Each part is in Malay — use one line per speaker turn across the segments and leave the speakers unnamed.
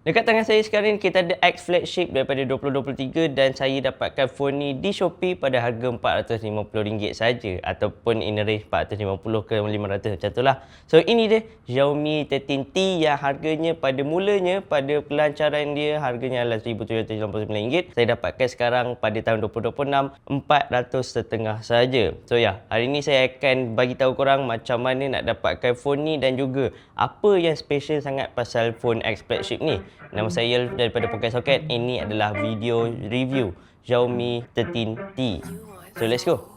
Dekat tangan saya sekarang ni kita ada X flagship daripada 2023 dan saya dapatkan phone ni di Shopee pada harga RM450 saja ataupun in the range 450 ke 500 macam tu lah. So ini dia Xiaomi 13T yang harganya pada mulanya pada pelancaran dia harganya adalah RM1,799. Saya dapatkan sekarang pada tahun 2026 RM400 saja. So ya, hari ni saya akan bagi tahu korang macam mana nak dapatkan phone ni dan juga apa yang special sangat pasal phone X flagship ni. Nama saya daripada Pocket Socket. Ini adalah video review Xiaomi 13T. So let's go.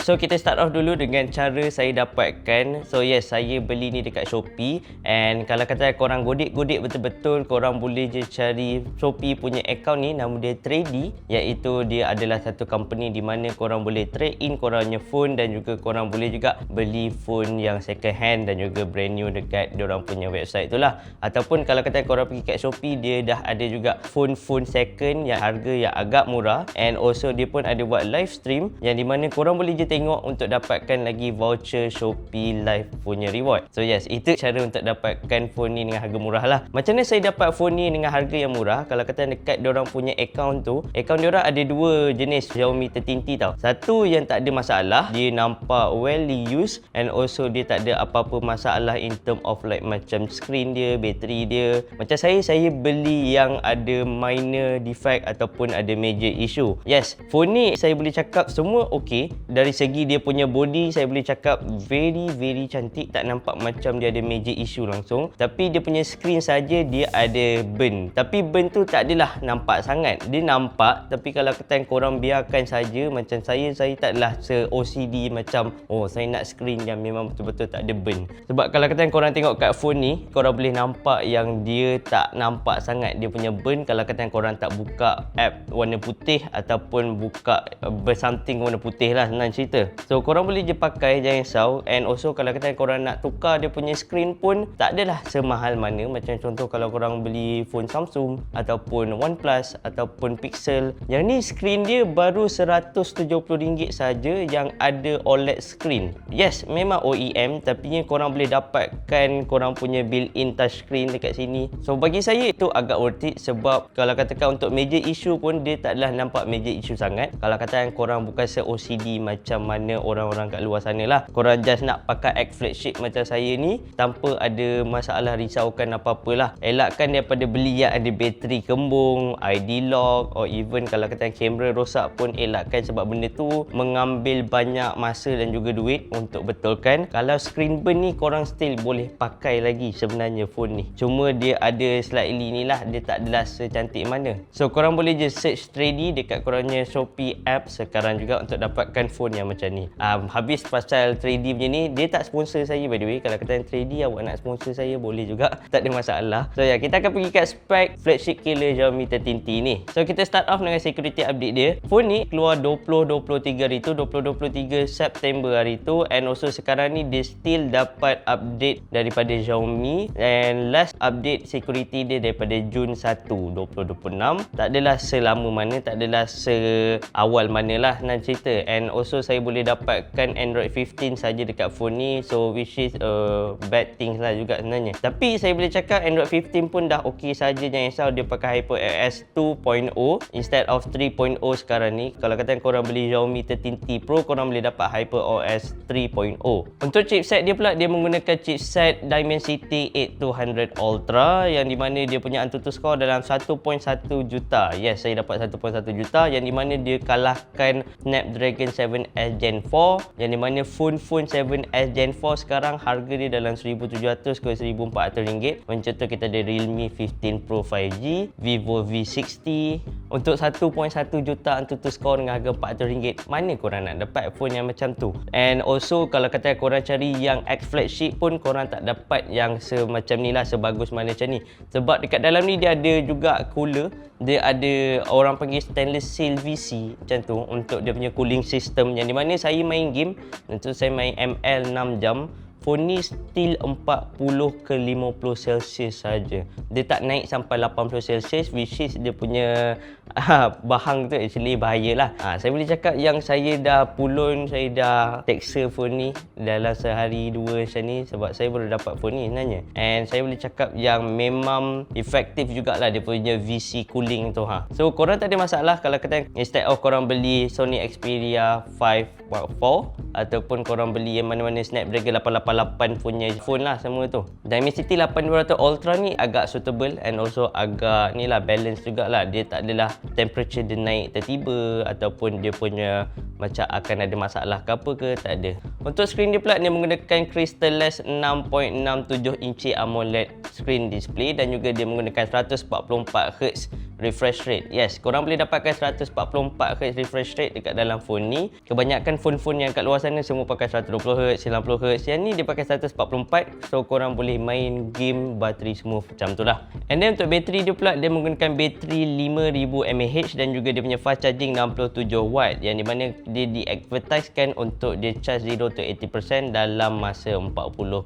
So kita start off dulu dengan cara saya dapatkan. So yes, saya beli ni dekat Shopee. And kalau kata korang godik-godik betul-betul, korang boleh je cari Shopee punya account ni. Nama dia Trady, iaitu dia adalah satu company di mana korang boleh trade in korang punya phone dan juga korang boleh juga beli phone yang second hand dan juga brand new dekat diorang punya website tu lah. Ataupun kalau kata korang pergi kat Shopee, dia dah ada juga phone second yang harga yang agak murah. And also dia pun ada buat live stream yang di mana korang boleh je tengok untuk dapatkan lagi voucher Shopee Live punya reward. So yes, itu cara untuk dapatkan phone ni dengan harga murah lah. Macam mana saya dapat phone ni dengan harga yang murah? Kalau kata dekat diorang punya account tu, account diorang ada dua jenis Xiaomi 13T tau. Satu yang tak ada masalah, dia nampak well used, and also dia tak ada apa-apa masalah in term of like macam screen dia, bateri dia. Macam saya beli yang ada minor defect ataupun ada major issue. Yes, phone ni saya boleh cakap semua okey. Dari segi dia punya body, saya boleh cakap very cantik, tak nampak macam dia ada major issue langsung. Tapi dia punya screen saja dia ada burn. Tapi burn tu tak adalah nampak sangat. Dia nampak, tapi kalau kata korang biarkan saja macam saya tak adalah se-OCD macam saya nak screen yang memang betul-betul tak ada burn. Sebab kalau kata korang tengok kat phone ni, korang boleh nampak yang dia tak nampak sangat dia punya burn kalau kata korang tak buka app warna putih ataupun buka something warna putih lah, senang cerita. So korang boleh je pakai, jangan risau. And also kalau kata korang nak tukar dia punya screen pun tak adalah semahal mana. Macam contoh kalau korang beli phone Samsung ataupun OnePlus ataupun Pixel, yang ni screen dia baru RM170 saja yang ada OLED screen. Yes, memang OEM, tapi korang boleh dapatkan korang punya built-in touch screen dekat sini. So bagi saya itu agak worth it, sebab kalau katakan untuk major issue pun dia tak adalah nampak major issue sangat. Kalau katakan korang bukan se-OCD macam mana orang-orang kat luar sana lah, korang just nak pakai X flagship macam saya ni tanpa ada masalah risaukan apa-apalah. Elakkan daripada beli yang ada bateri kembung, ID lock, or even kalau kata kamera rosak pun elakkan, sebab benda tu mengambil banyak masa dan juga duit untuk betulkan. Kalau screen burn ni korang still boleh pakai lagi sebenarnya phone ni, cuma dia ada slightly ni lah, dia tak adalah secantik mana. So korang boleh je search Trady dekat korangnya Shopee app sekarang juga untuk dapatkan phone yang macam ni. Habis pasal Trady punya ni, dia tak sponsor saya by the way. Kalau kata Trady awak nak sponsor saya boleh juga, tak ada masalah. So ya, kita akan pergi kat spek flagship killer Xiaomi 13T ni. So kita start off dengan security update dia. Phone ni keluar 2023 hari tu, 2023 September hari tu. And also sekarang ni dia still dapat update daripada Xiaomi, and last update security dia daripada Jun 1 2026. Tak adalah selama mana, tak adalah seawal mana lah nak cerita. And also saya boleh dapatkan Android 15 saja dekat phone ni, so which is bad things lah juga sebenarnya. Tapi saya boleh cakap Android 15 pun dah okey saja, jangan risau. Dia pakai HyperOS 2.0 instead of 3.0 sekarang ni. Kalau kata korang beli Xiaomi 13T Pro, korang boleh dapat HyperOS 3.0. Untuk chipset dia pula, dia menggunakan chipset Dimensity 8200 Ultra, yang di mana dia punya AnTuTu score dalam 1.1 juta. Yes, saya dapat 1.1 juta, yang di mana dia kalahkan Snapdragon 7S Gen 4, yang di mana phone 7S Gen 4 sekarang harga dia dalam RM1,700 ke RM1,400. Macam tu kita ada Realme 15 Pro 5G, Vivo V60 untuk 1.1 juta AnTuTu score dengan harga RM400. Mana korang nak dapat phone yang macam tu? And also kalau kata korang cari yang X flagship pun korang tak dapat yang semacam ni lah, sebagus mana macam ni. Sebab dekat dalam ni dia ada juga cooler, dia ada orang panggil stainless steel VC macam tu untuk dia punya cooling system, yang di mana saya main game, tentu saya main ML 6 jam phone ni still 40 ke 50 Celsius saja. Dia tak naik sampai 80 Celsius, which is dia punya bahang tu actually bahayalah. Saya boleh cakap yang saya dah pulun, saya dah teksa phone ni dalam sehari dua macam ni sebab saya baru dapat phone ni sebenarnya. And saya boleh cakap yang memang efektif jugalah dia punya VC cooling tu So korang tak ada masalah kalau kata instead of korang beli Sony Xperia 5 Mark IV ataupun korang beli yang mana-mana Snapdragon 888 punya phone lah semua tu. Dimensity 8200 Ultra ni agak suitable and also agak ni lah balance jugalah. Dia tak adalah temperature dia naik tertiba ataupun dia punya macam akan ada masalah ke apa ke, tak ada. Untuk skrin dia pula, dia menggunakan Crystalles 6.67 inci AMOLED screen display dan juga dia menggunakan 144Hz refresh rate. Yes, korang boleh dapatkan 144Hz refresh rate dekat dalam phone ni. Kebanyakan phone-phone yang kat luar sana semua pakai 120Hz, 90Hz. Yang ni dia pakai 144, so korang boleh main game bateri smooth macam tu lah. And then untuk bateri dia pula, dia menggunakan bateri 5000 mAh dan juga dia punya fast charging 67W, yang di mana dia diadvertisekan untuk dia charge 0 to 80% dalam masa 40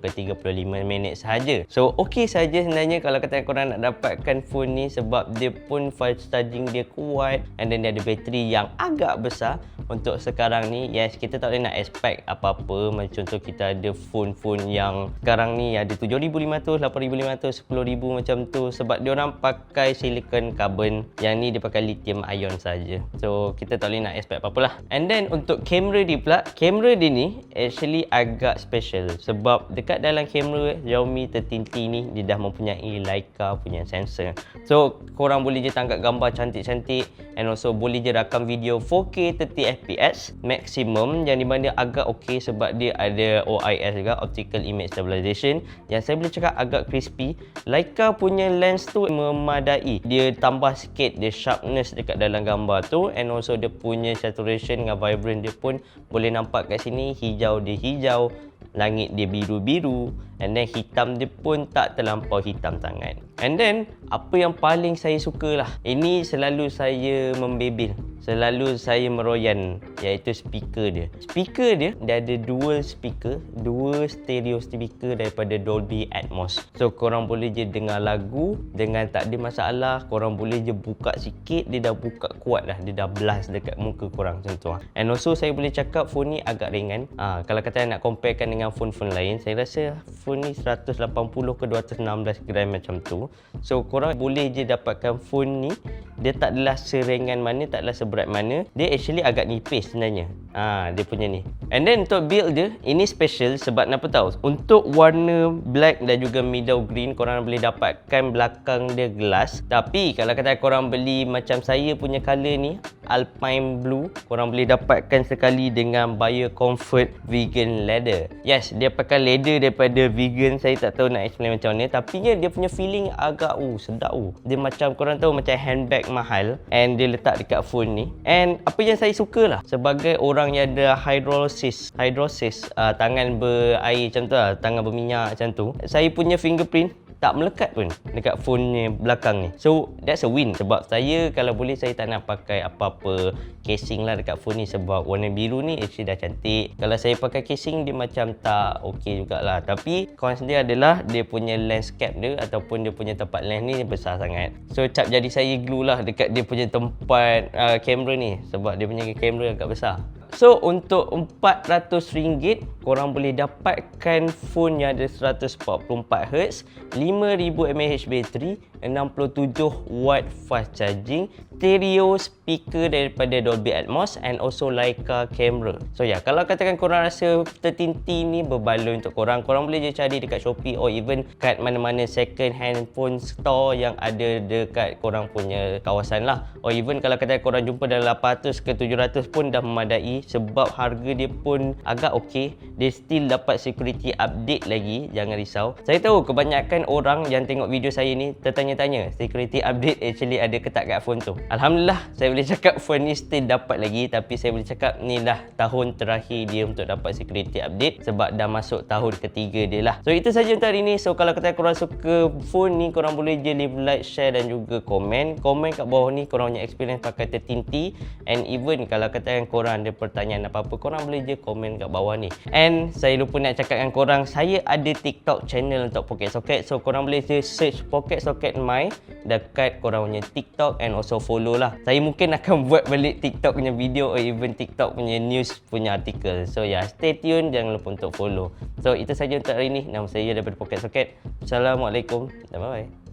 ke 35 minit sahaja. So okey saja sebenarnya kalau kata korang nak dapatkan phone ni sebab dia pun fast charging dia kuat and then dia ada bateri yang agak besar. Untuk sekarang ni, yes, kita tak boleh nak expect apa-apa. Macam contoh kita ada phone-phone yang sekarang ni ada 7500, 8500, 10000 macam tu sebab dia orang pakai silicon carbon. Yang ni dia pakai lithium ion saja. So kita tak boleh nak expect apa-apalah. And then untuk kamera dia pula, kamera dia ni actually agak special sebab dekat dalam kamera Xiaomi 13T ni dia dah mempunyai Leica punya sensor. So korang boleh je tangkap gambar cantik-cantik and also boleh je rakam video 4K 30fps maximum, yang di mana agak okey sebab dia ada OIS juga, Optical Image Stabilization, yang saya boleh cakap agak crispy. Leica punya lens tu memadai, dia tambah sikit dia sharpness dekat dalam gambar tu and also dia punya saturation dengan vibrant dia pun boleh nampak kat sini. Hijau dia hijau, langit dia biru-biru, and then hitam dia pun tak terlampau hitam sangat. And then apa yang paling saya suka lah, ini selalu saya membebel, selalu saya meroyan, iaitu speaker dia. Speaker dia ada dual speaker, dua stereo speaker daripada Dolby Atmos. So korang boleh je dengar lagu dengan tak ada masalah. Korang boleh je buka sikit, dia dah buka kuat dah, dia dah blast dekat muka korang macam tu. And also saya boleh cakap phone ni agak ringan. Kalau kata nak comparekan dengan phone-phone lain, saya rasa phone ni 180 ke 216 gram macam tu. So korang boleh je dapatkan phone ni, dia tak adalah seringan mana, tak adalah seberat mana. Dia actually agak nipis sebenarnya. Dia punya ni. And then untuk build dia, ini special sebab apa tahu? Untuk warna black dan juga middle green, korang boleh dapatkan belakang dia glass. Tapi kalau kata korang beli macam saya punya color ni, Alpine Blue, korang boleh dapatkan sekali dengan BioComfort Vegan Leather. Yes, dia pakai leather daripada vegan. Saya tak tahu nak explain macam mana, tapi dia punya feeling agak sedap. Dia macam korang tahu macam handbag mahal and dia letak dekat phone ni. And apa yang saya suka lah, sebagai orang yang ada hydrosis, tangan berair macam tu lah, tangan berminyak macam tu, saya punya fingerprint tak melekat pun dekat phone ni belakang ni. So that's a win sebab saya kalau boleh saya tak nak pakai apa-apa casing lah dekat phone ni sebab warna biru ni actually dah cantik. Kalau saya pakai casing dia macam tak okey jugalah. Tapi cons dia adalah dia punya lens cap dia ataupun dia punya tempat lens ni besar sangat. So cap jari saya glue lah dekat dia punya tempat kamera ni sebab dia punya kamera agak besar. So untuk RM400 korang boleh dapatkan phone yang ada 144Hz, 5000mAh bateri, 67W fast charging, stereo speaker daripada Dolby Atmos and also Leica camera. So kalau katakan korang rasa 13T ni berbaloi untuk korang, korang boleh je cari dekat Shopee or even kat mana-mana second hand phone store yang ada dekat korang punya kawasan lah. Or even kalau katakan korang jumpa dalam 800 ke 700 pun dah memadai sebab harga dia pun agak okey. Dia still dapat security update lagi, jangan risau. Saya tahu kebanyakan orang yang tengok video saya ni tertanya-tanya security update actually ada ke tak kat phone tu. Alhamdulillah, saya boleh cakap phone ni still dapat lagi, tapi saya boleh cakap ni lah tahun terakhir dia untuk dapat security update sebab dah masuk tahun ketiga dia lah. So itu saja untuk hari ni. So kalau kata korang suka phone ni, korang boleh je leave like, share dan juga komen kat bawah ni korang punya experience pakai 13T. And even kalau katakan korang ada pertanyaan apa-apa, korang boleh je komen kat bawah ni. And saya lupa nak cakap dengan korang, saya ada TikTok channel untuk Pocket Socket. So korang boleh je search Pocket Socket My dekat korang punya TikTok and also follow lah. Saya mungkin akan buat balik TikTok punya video or even TikTok punya news punya artikel. So stay tune, jangan lupa untuk follow. So itu saja untuk hari ni. Nama saya daripada Pocket Socket. Assalamualaikum dan bye-bye.